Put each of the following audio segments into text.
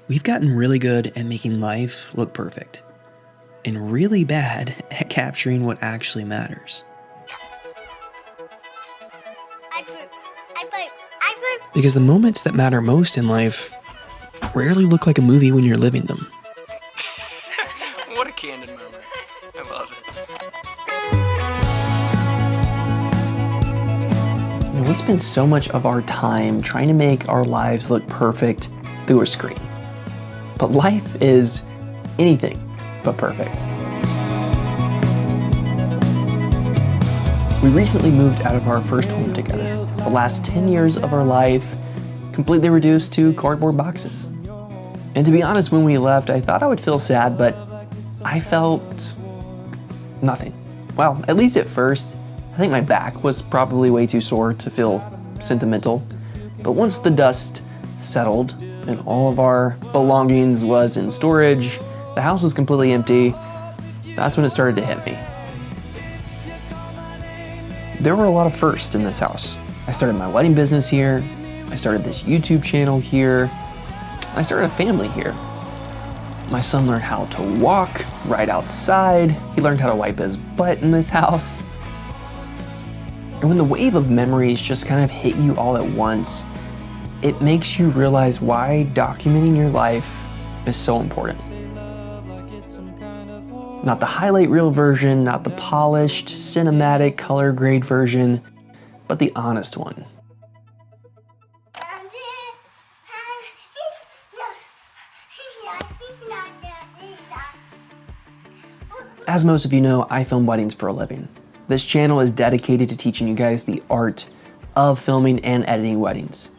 We've gotten really good at making life look perfect, and really bad at capturing what actually matters. Because the moments that matter most in life rarely look like a movie when you're living them. What a candid moment. I love it. We spend so much of our time trying to make our lives look perfect through a screen. But life is anything but perfect. We recently moved out of our first home together. The last 10 years of our life completely reduced to cardboard boxes. And to be honest, when we left, I thought I would feel sad, but I felt nothing. Well, at least at first. I think my back was probably way too sore to feel sentimental. But once the dust settled and all of our belongings was in storage, the house was completely empty, that's when it started to hit me. There were a lot of firsts in this house. I started my wedding business here. I started this YouTube channel here. I started a family here. My son learned how to walk right outside. He learned how to wipe his butt in this house. And when the wave of memories just kind of hit you all at once, it makes you realize why documenting your life is so important. Not the highlight reel version, not the polished, cinematic, color grade version, but the honest one. As most of you know, I film weddings for a living. This channel is dedicated to teaching you guys the art of filming and editing weddings.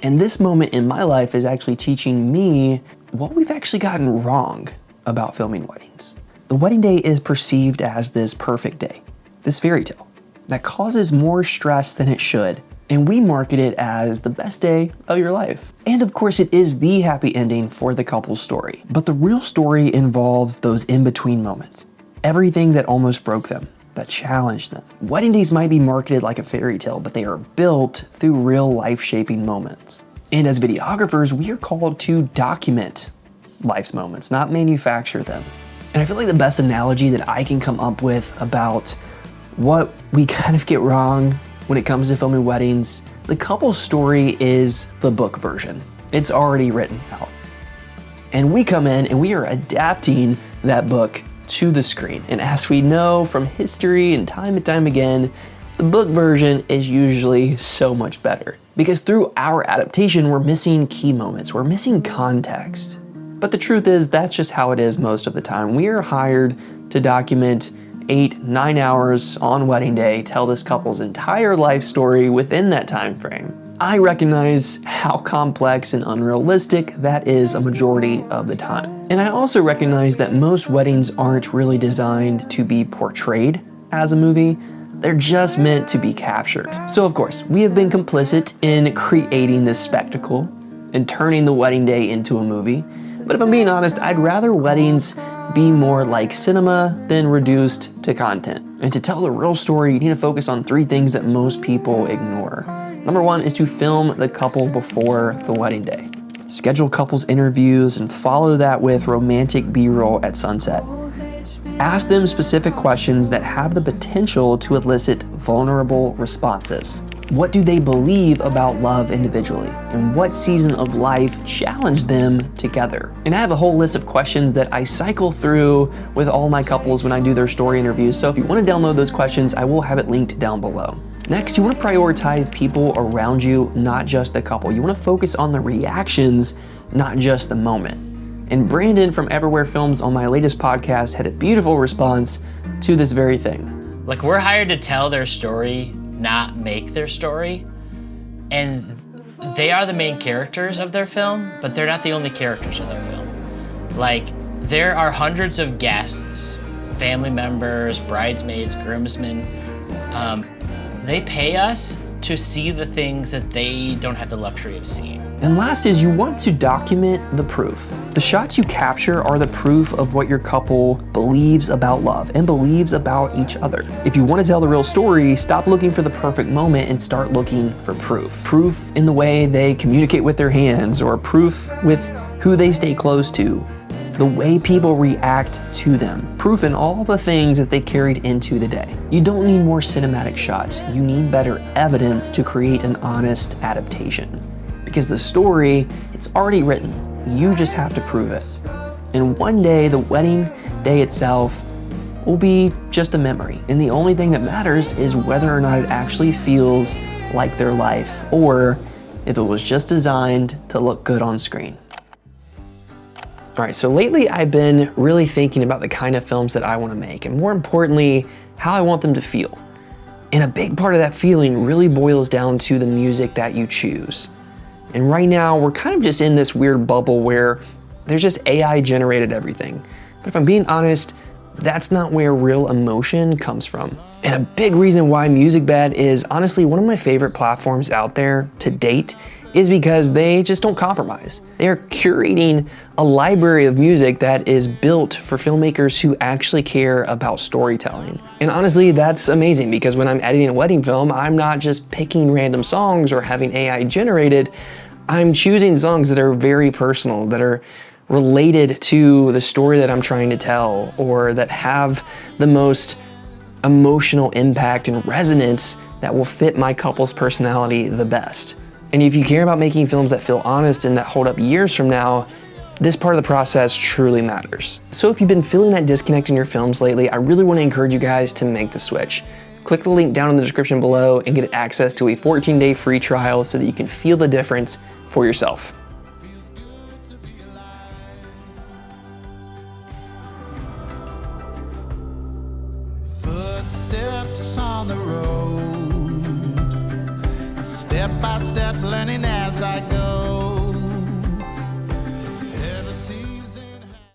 And this moment in my life is actually teaching me what we've actually gotten wrong about filming weddings. The wedding day is perceived as this perfect day, this fairy tale, that causes more stress than it should, and we market it as the best day of your life. And of course, it is the happy ending for the couple's story. But the real story involves those in-between moments, everything that almost broke them, that challenged them. Wedding days might be marketed like a fairy tale, but they are built through real life-shaping moments. And as videographers, we are called to document life's moments, not manufacture them. And I feel like the best analogy that I can come up with about what we kind of get wrong when it comes to filming weddings, the couple's story is the book version. It's already written out. And we come in and we are adapting that book to the screen. And as we know from history and time again, the book version is usually so much better. Because through our adaptation, we're missing key moments, we're missing context. But the truth is, that's just how it is most of the time. We are hired to document 8-9 hours on wedding day, tell this couple's entire life story within that time frame. I recognize how complex and unrealistic that is a majority of the time. And I also recognize that most weddings aren't really designed to be portrayed as a movie. They're just meant to be captured. So of course, we have been complicit in creating this spectacle and turning the wedding day into a movie. But if I'm being honest, I'd rather weddings be more like cinema than reduced to content. And to tell the real story, you need to focus on 3 things that most people ignore. Number 1 is to film the couple before the wedding day. Schedule couples interviews and follow that with romantic B-roll at sunset. Ask them specific questions that have the potential to elicit vulnerable responses. What do they believe about love individually? And what season of life challenged them together? And I have a whole list of questions that I cycle through with all my couples when I do their story interviews. So if you want to download those questions, I will have it linked down below. Next, you want to prioritize people around you, not just the couple. You want to focus on the reactions, not just the moment. And Brandon from Everywhere Films on my latest podcast had a beautiful response to this very thing. Like, we're hired to tell their story, not make their story. And they are the main characters of their film, but they're not the only characters of their film. Like, there are hundreds of guests, family members, bridesmaids, groomsmen. They pay us to see the things that they don't have the luxury of seeing. And last is you want to document the proof. The shots you capture are the proof of what your couple believes about love and believes about each other. If you want to tell the real story, stop looking for the perfect moment and start looking for proof. Proof in the way they communicate with their hands, or proof with who they stay close to, the way people react to them, proof in all the things that they carried into the day. You don't need more cinematic shots. You need better evidence to create an honest adaptation. Because the story, it's already written. You just have to prove it. And one day, the wedding day itself will be just a memory. And the only thing that matters is whether or not it actually feels like their life, or if it was just designed to look good on screen. All right, so lately I've been really thinking about the kind of films that I want to make, and more importantly, how I want them to feel. And a big part of that feeling really boils down to the music that you choose. And right now, we're kind of just in this weird bubble where there's just AI generated everything. But if I'm being honest, that's not where real emotion comes from. And a big reason why Musicbed is honestly one of my favorite platforms out there to date is because they just don't compromise. They are curating a library of music that is built for filmmakers who actually care about storytelling. And honestly, that's amazing because when I'm editing a wedding film, I'm not just picking random songs or having AI generated. I'm choosing songs that are very personal, that are related to the story that I'm trying to tell, or that have the most emotional impact and resonance that will fit my couple's personality the best. And if you care about making films that feel honest and that hold up years from now, this part of the process truly matters. So if you've been feeling that disconnect in your films lately, I really want to encourage you guys to make the switch. Click the link down in the description below and get access to a 14-day free trial so that you can feel the difference for yourself. Footsteps on the road, step by step learning as I go.